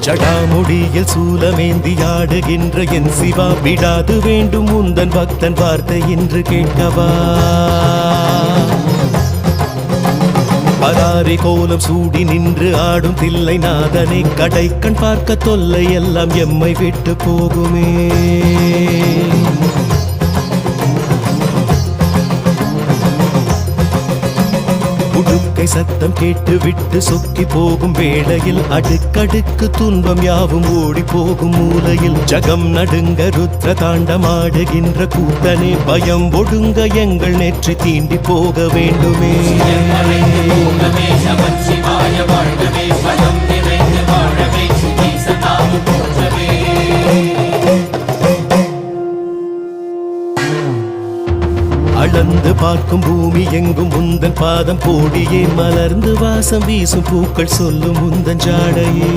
ஜடாமுடியில் சூலமேந்தி ஆடுகின்ற என் சிவா விடாது வேண்டும் உந்தன் பக்தன் வார்த்தை என்று கேட்கவா பராரி கோலம் சூடி நின்று ஆடும் தில்லை நாதனை கடை கண் பார்க்க தொல்லை எல்லாம் எம்மை விட்டு போகுமே உடுக்கை சத்தம் கேட்டு விட்டு சொக்கி போகும் வேளையில் அடுக்கடுக்கு துன்பம் யாவும் ஓடி போகும் மூலையில் ஜகம் நடுங்க ருத்ர தாண்டமாடுகின்ற கூத்தனே பயம் ஒடுங்க எங்கள் நெற்றி தீண்டி போக வேண்டுமே அளந்து பார்க்கும் பூமி எங்கும் உந்தன் பாதம் கோடியே மலர்ந்து வாசம் வீசும் பூக்கள் சொல்லும் உந்தன் ஜாடையே